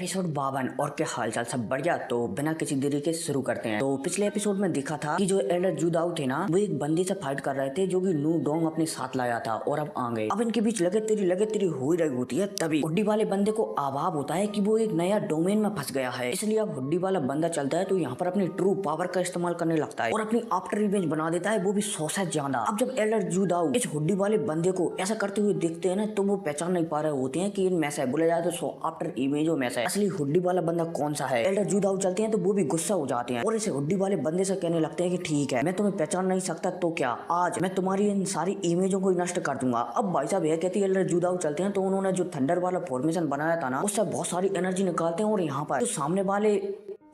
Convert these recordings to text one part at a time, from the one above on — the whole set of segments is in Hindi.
एपिसोड 52 और क्या हालचाल, सब बढ़िया। तो बिना किसी देरी के शुरू करते हैं। तो पिछले एपिसोड में देखा था कि जो एल्डर जुदाऊ थे ना, वो एक बंदी से फाइट कर रहे थे जो कि नू डोंग अपने साथ लाया था और अब आ गए। अब इनके बीच लगे तेरी हो ही रही होती है। तभी हुड्डी वाले बंदे को आभाव होता है कि वो एक नया डोमेन में फंस गया है, इसलिए अब हुड्डी वाला बंदा चलता है तो यहाँ पर अपनी ट्रू पावर का इस्तेमाल करने लगता है और अपनी आफ्टर इमेज बना देता है, वो भी 100 से ज्यादा। अब जब एल्डर जुदाऊ इस हुड्डी वाले बंदे को ऐसा करते हुए देखते हैं ना, तो वो पहचान नहीं पा रहे होते हैं कि इनमें से बोला जाए तो 100 आफ्टर इमेजों में से असली हुड्डी वाला बंदा कौन सा है। एल्डर जुदाऊ चलते हैं तो वो भी गुस्सा हो जाते हैं और इसे हुड्डी वाले बंदे से कहने लगते हैं कि ठीक है, मैं तुम्हें पहचान नहीं सकता तो क्या, आज मैं तुम्हारी इन सारी इमेजों को नष्ट कर दूंगा। अब भाई साहब यह कहती है एल्डर जुदाऊ चलते हैं तो उन्होंने जो थंडर वाला फॉर्मेशन बनाया था ना, उससे बहुत सारी एनर्जी निकालते हैं और यहाँ पर जो सामने वाले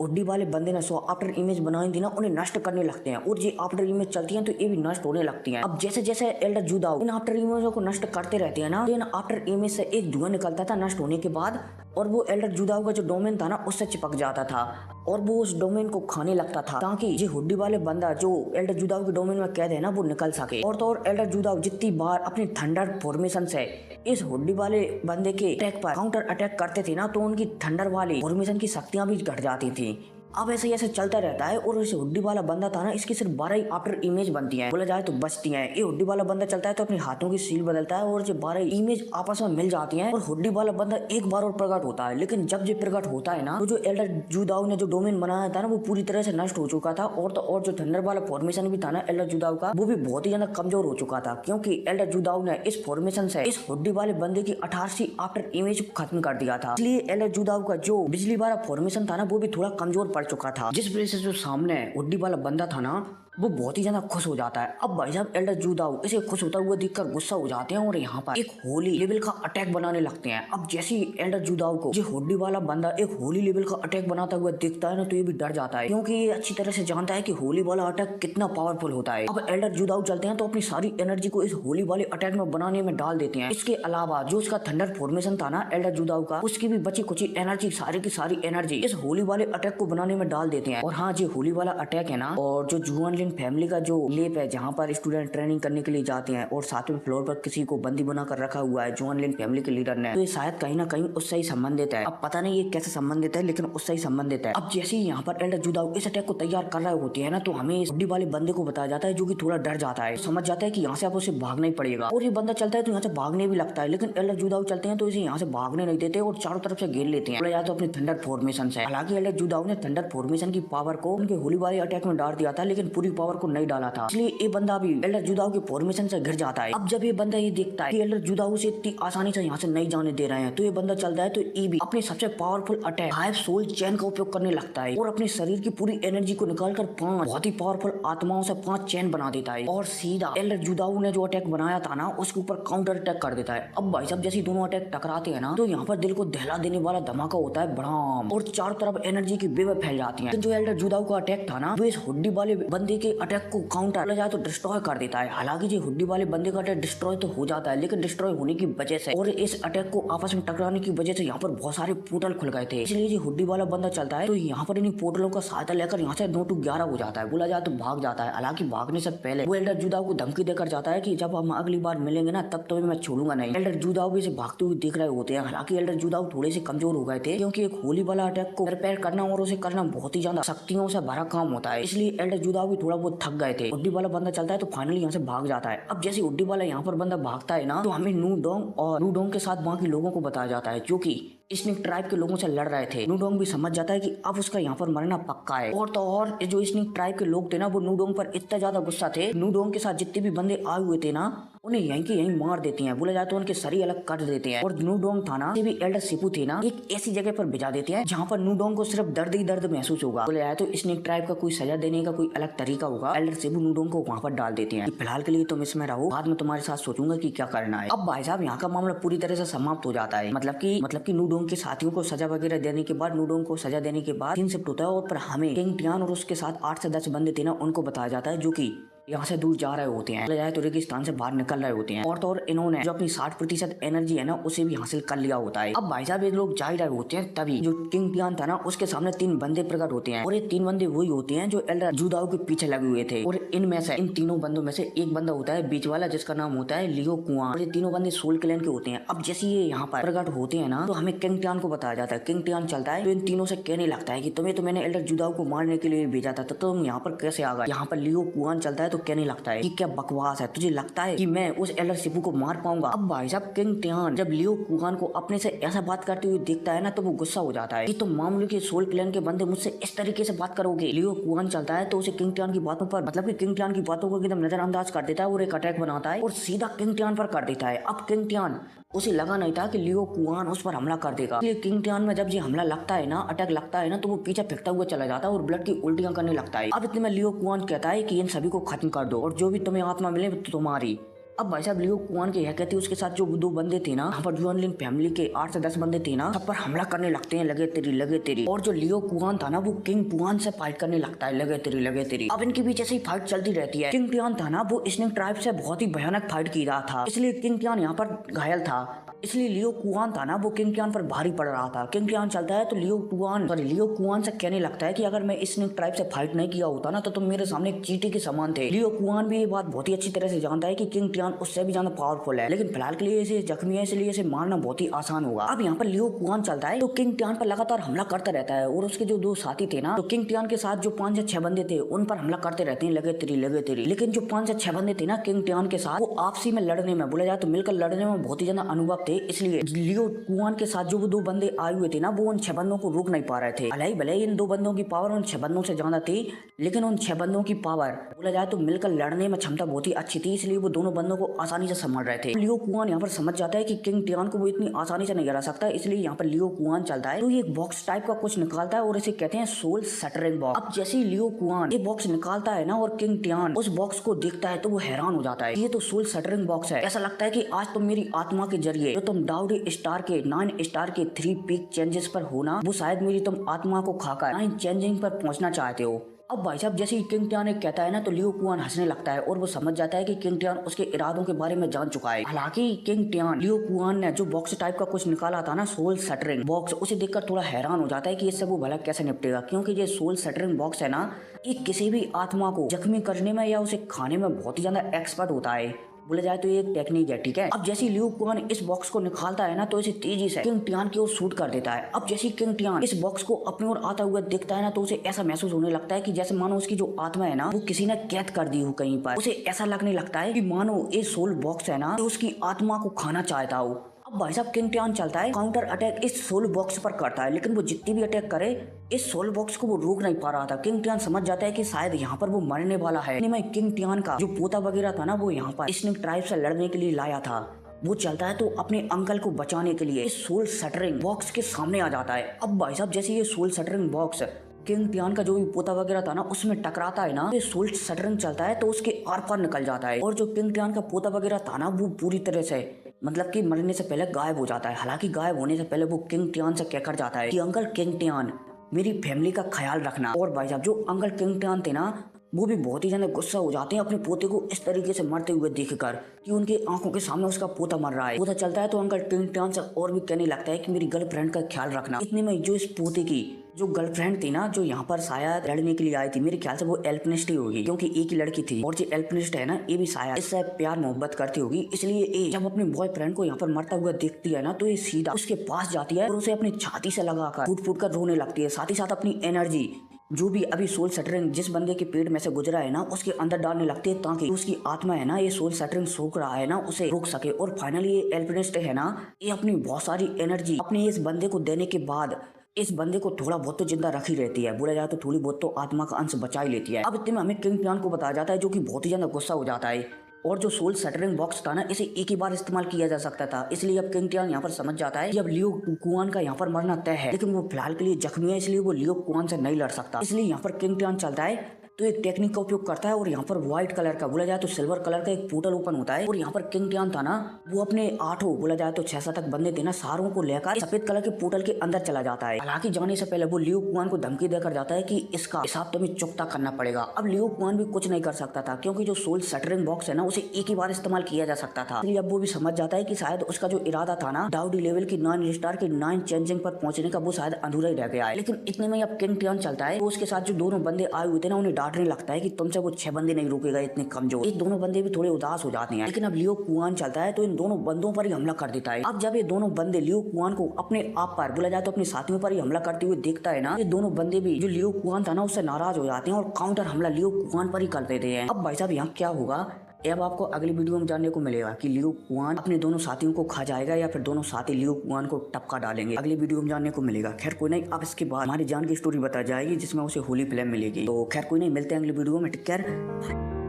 हुड्डी वाले बंदे ने 100 आफ्टर इमेज बनाई थी ना, उन्हें नष्ट करने लगते हैं और ये आफ्टर इमेज चलती हैं तो ये भी नष्ट होने लगती हैं। अब जैसे जैसे एल्डर जुदाऊ इन आफ्टर इमेजों को नष्ट करते रहते हैं ना, तो इन आफ्टर इमेज से एक धुआं निकलता था नष्ट होने के बाद और वो एल्डर जुदाऊ का जो डोमेन था ना, उससे चिपक जाता था और वो उस डोमेन को खाने लगता था ताकि ये हुड्डी वाले बंदा जो एल्डर जुदाऊ के डोमेन में कैद है ना, वो निकल सके। और तो और एल्डर जुदाऊ जितनी बार अपनी थंडर फॉर्मेशन से इस हुड्डी वाले बंदे के अटैक पर काउंटर अटैक करते थे ना, तो उनकी थंडर वाली फॉर्मेशन की शक्तियां भी घट जाती थी। अब ऐसे ऐसे चलता रहता है और इस हुड्डी वाला बंदा था ना, इसकी सिर्फ 12 ही आफ्टर इमेज बनती हैं, बोला जाए तो बचती हैं। ये हुड्डी वाला बंदा चलता है तो अपने हाथों की सील बदलता है और जो 12 इमेज आपस में मिल जाती हैं और हुड्डी वाला बंदा एक बार और प्रकट होता है। लेकिन जब ये प्रकट होता है ना, तो जो एल्डर जुदाऊ ने जो डोमेन बनाया था ना, वो पूरी तरह से नष्ट हो चुका था और तो और जो थंडर वाला फॉर्मेशन भी था ना एल्डर जुदाऊ का, वो भी बहुत ही ज्यादा कमजोर हो चुका था, क्योंकि एल्डर जुदाऊ ने इस फॉर्मेशन से इस हुड्डी वाले बंदे की 88 आफ्टर इमेज को खत्म कर दिया था। इसलिए एल्डर जुदाऊ का जो बिजली वाला फॉर्मेशन था ना, वो भी थोड़ा कमजोर पड़ चुका था, जिस से जो सामने हुड्डी वाला बंदा था ना, वो बहुत ही ज्यादा खुश हो जाता है। अब भाई साहब एल्डर जुदाऊ इसे खुश होता हुआ देखकर गुस्सा हो जाते हैं और यहाँ पर एक होली लेवल का अटैक बनाने लगते हैं। अब जैसे ही एल्डर जुदाऊ को जो हुड्डी वाला बंदा एक होली लेवल का अटैक बनाता हुआ दिखता है ना, तो ये भी डर जाता है, क्योंकि ये अच्छी तरह से जानता है कि होली वाला अटैक कितना पावरफुल होता है। अब एल्डर जुदाऊ चलते हैं तो अपनी सारी एनर्जी को इस होली वाले अटैक में बनाने में डाल देते हैं। इसके अलावा जो उसका थंडर फॉर्मेशन था ना एल्डर जुदाऊ का, उसकी भी बची कुछ एनर्जी, सारी की सारी एनर्जी इस होली वाले अटैक को बनाने में डाल देते हैं। और हाँ, जो होली वाला अटैक है ना, और जो जुआन लिन फैमिली का जो लेप है जहाँ पर स्टूडेंट ट्रेनिंग करने के लिए जाते हैं और 7वें फ्लोर पर किसी को बंदी बना कर रखा हुआ है जुआन लिन फैमिली के लीडर ने, तो ये शायद कहीं ना कहीं उससे ही संबंधित है। अब पता नहीं ये कैसे संबंधित है, लेकिन उससे ही संबंधित है। अब जैसे ही यहाँ पर एल्डर जुदाऊ इस अटैक को तैयार कर रहे होते हैं ना, तो हमें इस हुड्डी वाले बंदे को बताया जाता है जो कि थोड़ा डर जाता है, समझ जाता है कि यहाँ से अब उसे भागना ही पड़ेगा और ये बंदा चलता है तो यहाँ से भागने भी लगता है। लेकिन एल्डर जुदाऊ चलते हैं तो इसे यहाँ से भागने नहीं देते और चारों तरफ से घेर लेते हैं, या तो अपने थंडर फॉर्मेशन से। हालांकि एल्डर जुदाऊ ने थंडर फॉर्मेशन की पावर को उनके होली वाले अटैक में डाल दिया था, लेकिन पूरी पावर को नहीं डाला था, इसलिए ये बंदा भी एल्डर जुदाऊ के फॉर्मेशन से गिर जाता है। अब जब ये बंदा ये देखता है कि एल्डर जुदाऊ से इतनी आसानी से यहाँ से नहीं जाने दे रहे हैं, तो ये बंदा चलता है तो ये भी अपने सबसे पावरफुल अटैक 5 सोल चैन का उपयोग करने लगता है और अपने शरीर की पूरी एनर्जी को निकालकर 5 बहुत ही पावरफुल आत्माओं से 5 चैन बना देता है और सीधा एल्डर जुदाऊ ने जो अटैक बनाया था ना, उसके ऊपर काउंटर अटैक कर देता है। अब भाई साहब जैसे दोनों अटैक टकराते हैं ना, तो यहाँ पर दिल को दहला देने वाला धमाका होता है बड़ाम, और चारों तरफ एनर्जी की वेव फैल जाती है। तो जो एल्डर जुदाऊ का अटैक था ना, वो इस हुड्डी वाले बंदे के अटैक को काउंटर जाए तो डिस्ट्रॉय कर देता है। हालांकि जो हुड्डी वाले बंदे का अटैक डिस्ट्रॉय तो हो जाता है, लेकिन डिस्ट्रॉय होने की वजह से और इस अटैक को आपस में टकराने की वजह से यहाँ पर बहुत सारे पोर्टल खुल गए थे, इसलिए जो हुड्डी वाला बंदा चलता है तो यहाँ पर इन पोर्टलों का सहायता लेकर यहाँ से 9 to 11 हो जाता है, बोला जाए तो भाग जाता है। हालांकि भागने से पहले वो एल्डर जुदाऊ को धमकी देकर जाता है कि जब हम अगली बार मिलेंगे ना, तब तो मैं छोड़ूंगा नहीं। एल्डर जुदाऊ भी इसे भागते हुए देख रहे होते हैं। हालांकि एल्डर जुदाऊ थोड़े से कमजोर हो गए थे, क्योंकि एक होली वाला अटैक को रिपेयर करना और उसे करना बहुत ही ज्यादा शक्तियों से भरा काम होता है, इसलिए एल्डर जुदाऊ भी थोड़ा बहुत थक गए थे। हुड्डी वाला बंदा चलता है तो फाइनली यहाँ से भाग जाता है। अब जैसे हुड्डी वाला यहाँ पर बंदा भागता है ना, तो हमें नू डोंग और नू डोंग के साथ बाकी लोगों को बताया जाता है जो कि स्नेक ट्राइब के लोगों से लड़ रहे थे। नू डोंग भी समझ जाता है कि अब उसका यहाँ पर मरना पक्का है। और तो और जो स्नेक ट्राइब के लोग थे ना, वो नू डोंग पर इतना ज्यादा गुस्सा थे, नू डोंग के साथ जितने भी बंदे आए हुए थे ना, उन्हें यहीं के यहीं मार देते हैं, बोला जाए तो उनके शरीर अलग कर देते हैं। और नू डोंग था ना, भी एल्डर सिपू थे ना, एक ऐसी जगह पर भिजा देते हैं जहाँ पर नू डोंग को सिर्फ दर्द ही दर्द महसूस होगा। बोला जाए तो स्नेक ट्राइब का कोई सजा देने का कोई अलग तरीका होगा। एल्डर सिपू नू डोंग को वहाँ पर डाल देते हैं। फिलहाल के लिए तुम इसमें रहो, बाद में तुम्हारे साथ सोचूंगा कि क्या करना है। अब भाई साहब यहाँ का मामला पूरी तरह से समाप्त हो जाता है, मतलब कि नू डोंग के साथियों को सजा वगैरह देने के बाद, नू डोंग को सजा देने के बाद 3 शिफ्ट होता है और पर हमें किंग टियान और उसके साथ 8 से 10 बंदे थे ना, उनको बताया जाता है जो कि यहाँ से दूर जा रहे होते हैं, जाए तो रेगिस्तान से बाहर निकल रहे होते हैं। और तो और इन्होंने जो अपनी 60% एनर्जी है ना उसे भी हासिल कर लिया होता है। अब भाई साहब ये लोग जा ही रहे होते हैं, तभी जो किंग टियान था ना उसके सामने 3 बंदे प्रकट होते हैं। और ये 3 बंदे वही होते हैं जो एल्डर जुदाओ के पीछे लगे हुए थे। और इनमें से इन तीनों बंदों में से एक बंदा होता है बीच वाला, जिसका नाम होता है लियो कुआन। और ये तीनों बंदे सोल क्लैन के होते हैं। अब जैसे ये यहाँ पर प्रकट होते हैं ना तो हमें किंग टियान को बताया जाता है। किंग टियान चलता है तो इन तीनों से कहने लगता है कि तुम्हें तो मैंने एल्डर जुदाओ को मारने के लिए भेजा था, तो तुम यहाँ पर कैसे आ गए। यहाँ पर लियो कुआन चलता है तो कहने लगता है कि क्या बकवास है, तुझे लगता है कि मैं उस एल्डर शिपू को मार पाऊंगा। अब भाई साहब किंग टियान जब लियो कुआन को अपने से ऐसा बात करते हुए देखता है ना तो वो गुस्सा हो जाता है कि तुम मामूली के सोल क्लैन के बंदे मुझसे इस तरीके से बात करोगे। लियो कुआन चलता है तो उसे किंग टियान की बातों पर मतलब कि किंग टियान की बातों को एकदम नजरअंदाज कर देता है और एक अटैक बनाता है और सीधा किंग टियान पर कर देता है। अब किंग टियान उसे लगा नहीं था कि लियो कुआन उस पर हमला कर देगा, इसलिए किंग टियान में जब ये हमला लगता है ना, अटैक लगता है ना, तो वो पीछे फेंकता हुआ चला जाता है और ब्लड की उल्टियां करने लगता है। अब इतने में लियो कुआन कहता है कि इन सभी को खत्म कर दो और जो भी तुम्हें आत्मा मिले तुम्हारी। अब भाई साहब लियो कुआन के यह कहते उसके साथ जो 2 बंदे थे ना, यहाँ पर जुआनलिन फैमिली के 8 से 10 बंदे थे ना, सब पर हमला करने लगते हैं, लगे तेरी। और जो लियो कुआन था ना वो किंग पुआन से फाइट करने लगता है, लगे तेरी। अब इनके बीच ऐसे ही फाइट चलती रहती है। किंग टियान था ना वो स्नेक ट्राइब से बहुत ही भयानक फाइट की रहा था, इसलिए किंग टियान यहाँ पर घायल था। इसलिए लियो कुआन था ना वो किंग टियान पर भारी पड़ रहा था। किंग टियान चलता है तो लियो कुआन से कहने लगता है कि अगर मैं स्नेक ट्राइब से फाइट नहीं किया होता ना तो तुम मेरे सामने एक चींटी के समान थे। लियो कुआन भी ये बात बहुत ही अच्छी तरह से जानता है कि किंग टियान उससे भी ज्यादा पावरफुल है, लेकिन फिलहाल के लिए इसे जख्मी है, इसलिए इसे मारना बहुत ही आसान होगा। अब यहाँ पर लियो कुआन चलता है तो किंग टियान पर लगातार हमला करता रहता है और उसके जो 2 साथी थे ना, तो किंग टियान के साथ जो 5 से 6 बंदे थे उन पर हमला करते रहते हैं, लगे तेरी। लेकिन जो 5 से 6 बंदे थे ना किंग टियान के साथ, वो आपसी में लड़ने में, बोला जाए तो मिलकर लड़ने में बहुत ही ज्यादा अनुभव थे, इसलिए लियो कुआन के साथ जो 2 बंदे आए हुए थे ना वो उन 6 बंदों को रोक नहीं पा रहे थे। भले इन 2 बंदों की पावर उन 6 बंदों से ज्यादा थी, लेकिन उन 6 बंदों की पावर बोला जाए तो मिलकर लड़ने में क्षमता बहुत ही अच्छी थी, इसलिए वो दोनों बंदों को आसानी से संभाल रहे थे। लियो कुआन यहाँ पर समझ जाता है कि किंग टियान को वो इतनी आसानी से नहीं हरा सकता, इसलिए यहाँ पर लियो कुआन चलता है तो ये एक बॉक्स टाइप का कुछ निकालता है और इसे कहते हैं सोल शटरिंग बॉक्स। अब जैसे ही लियो कुआन ये बॉक्स निकालता है ना और किंग टियान उस बॉक्स को देखता है तो वो हैरान हो जाता है, ये तो सोल शटरिंग बॉक्स है। ऐसा लगता है कि आज तुम मेरी आत्मा के जरिए जो तुम डाउडी स्टार के 9 स्टार के 3 पीक चेंजेस पर हो ना, वो शायद मेरी तुम आत्मा को खाकर 9 चेंजिंग पर पहुंचना चाहते हो। अब भाई साहब जैसे ही किंग टियान कहता है ना तो लियो कुआन हंसने लगता है और वो समझ जाता है कि किंग टियान उसके इरादों के बारे में जान चुका है। हालांकि किंग टियान लियो कुआन ने जो बॉक्स टाइप का कुछ निकाला था ना, सोल शटरिंग बॉक्स, उसे देखकर थोड़ा हैरान हो जाता है कि इससे वो भला कैसे निपटेगा, क्योंकि ये सोल शटरिंग बॉक्स है ना, ये किसी भी आत्मा को जख्मी करने में या उसे खाने में बहुत ही ज्यादा एक्सपर्ट होता है, बोले जाए तो ये एक टेक्निक है, ठीक है। अब जैसे लियो कुआन इस बॉक्स को निकालता है ना तो इसे तेजी से किंग टियान की ओर शूट कर देता है। अब जैसे किंग टियान इस बॉक्स को अपनी ओर आता हुआ देखता है ना तो उसे ऐसा महसूस होने लगता है कि जैसे मानो उसकी जो आत्मा है ना वो किसी ने कैद कर दी हो कहीं पर। उसे ऐसा लगने लगता है कि मानो ये सोल बॉक्स है ना तो उसकी आत्मा को खाना चाहता हो। अब भाई साहब किंग टियान चलता है, काउंटर अटैक इस सोल बॉक्स पर करता है, लेकिन वो जितनी भी अटैक करे इस सोल बॉक्स को वो रोक नहीं पा रहा था। किंग टियान समझ जाता है कि शायद यहाँ पर वो मरने वाला है। मैं किंग टियान का जो पोता वगैरह था ना वो यहाँ पर स्नेक ट्राइब से लड़ने के लिए लाया था। वो चलता है तो अपने अंकल को बचाने के लिए इस सोल शटरिंग बॉक्स के सामने आ जाता है। अब भाई साहब जैसे ये सोल शटरिंग बॉक्स किंग टियान का जो भी पोता वगैरह था ना उसमें टकराता है ना, ये सोल शटरिंग चलता है तो उसके आर पार निकल जाता है और जो किंग टियान का पोता वगैरह था ना वो पूरी तरह से मतलब कि मरने से पहले गायब हो जाता है। हालांकि गायब होने से पहले वो किंग टियान से कहकर जाता है कि अंकल किंग टियान मेरी फैमिली का ख्याल रखना। और भाई साहब जो अंकल किंग टियान थे ना वो भी बहुत ही ज्यादा गुस्सा हो जाते हैं अपने पोते को इस तरीके से मरते हुए देखकर कि उनकी आंखों के सामने उसका पोता मर रहा है। पोता चलता है तो अंकल किंग टियान से और भी कहने लगता है कि मेरी गर्लफ्रेंड का ख्याल रखना। इतने में जो इस पोते की जो गर्लफ्रेंड थी ना जो यहाँ पर शायद लड़ने के लिए आई थी, मेरे ख्याल से वो एल्पिनिस्ट ही होगी क्योंकि एक ही लड़की थी और जो एल्पिनिस्ट है ना ये भी शायद इससे प्यार मोहब्बत करती होगी, इसलिए ये जब अपने बॉयफ्रेंड को यहाँ पर मरता हुआ देखती है ना तो ये सीधा उसके पास जाती है और उसे अपनी छाती से लगाकर फूट फूट कर रोने लगती है। साथ ही साथ अपनी एनर्जी जो भी अभी सोल शटरिंग जिस बंदे के पेट में से गुजरा है ना उसके अंदर डालने लगती है ताकि उसकी आत्मा है ना ये सोल शटरिंग सोख रहा है ना उसे रोक सके। और फाइनली ये एल्पिनिस्ट है ना ये अपनी बहुत सारी एनर्जी अपने इस बंदे को देने के बाद इस बंदे को थोड़ा बहुत तो जिंदा रखी रहती है, बोला जाए तो थोड़ी बहुत तो आत्मा का अंश बचा ही लेती है। अब इतने में हमें किंग टियान को बताया जाता है जो कि बहुत ही ज्यादा गुस्सा हो जाता है और जो सोल शटरिंग बॉक्स था ना इसे एक ही बार इस्तेमाल किया जा सकता था, इसलिए अब किंग टियान यहाँ पर समझ जाता है कि अब लियो कुआन का यहाँ पर मरना तय है, लेकिन वो फिलहाल के लिए जख्मी है इसलिए वो लियो कुआन से नहीं लड़ सकता। इसलिए यहाँ पर किंग टियान चलता है तो एक टेक्निक का उपयोग करता है और यहाँ पर व्हाइट कलर का बोला जाए तो सिल्वर कलर का एक पोर्टल ओपन होता है और यहाँ पर किंग टियान था ना, वो अपने 8 बोला जाए तो 6 तक बंदे थे ना, सारों को लेकर सफेद कलर के पोर्टल के अंदर चला जाता है। हालांकि जाने से पहले वो लियो कुआन को धमकी देकर जाता है कि इसका हिसाब तुम्हें चुकता करना पड़ेगा। अब लियो कुआन भी कुछ नहीं कर सकता था क्योंकि जो सोल शटरिंग बॉक्स है ना, उसे एक ही बार इस्तेमाल किया जा सकता था। इसलिए अब वो भी समझ जाता है कि शायद उसका जो इरादा था ना, डाउडी लेवल की 9 स्टार के 9 चेंजिंग पर पहुंचने का, वो शायद अधूरा ही रह गया है। लेकिन इतने में अब किंग टियान चलता है तो उसके साथ जो दोनों बंदे आए हुए थे ना, उन्हें डांटने लगता है कि तुमसे वो 6 बंदे नहीं रोकेगा, इतने कमजोर। ये दोनों बंदे भी थोड़े उदास हो जाते हैं। लेकिन अब लियो कुआन चलता है तो इन दोनों बंदों पर ही हमला कर देता है। अब जब ये दोनों बंदे लियो कुआन को अपने आप पर बोला जाए तो अपने साथियों पर ही हमला करते हुए देखता है ना, ये दोनों बंदे भी जो लियो कुआन था ना, उससे नाराज हो जाते हैं और काउंटर हमला लियो कुआन पर ही कर देते हैं। अब भाई साहब यहाँ क्या होगा, अब आपको अगली वीडियो में जानने को मिलेगा कि लियो कुआन अपने दोनों साथियों को खा जाएगा या फिर दोनों साथी लियो कुआन को टपका डालेंगे। अगली वीडियो में जानने को मिलेगा। खैर कोई नहीं, अब इसके बाद हमारी जान की स्टोरी बताई जाएगी जिसमें उसे होली फ्लेम मिलेगी। तो खैर कोई नहीं, मिलते हैं अगली वीडियो में। Take care.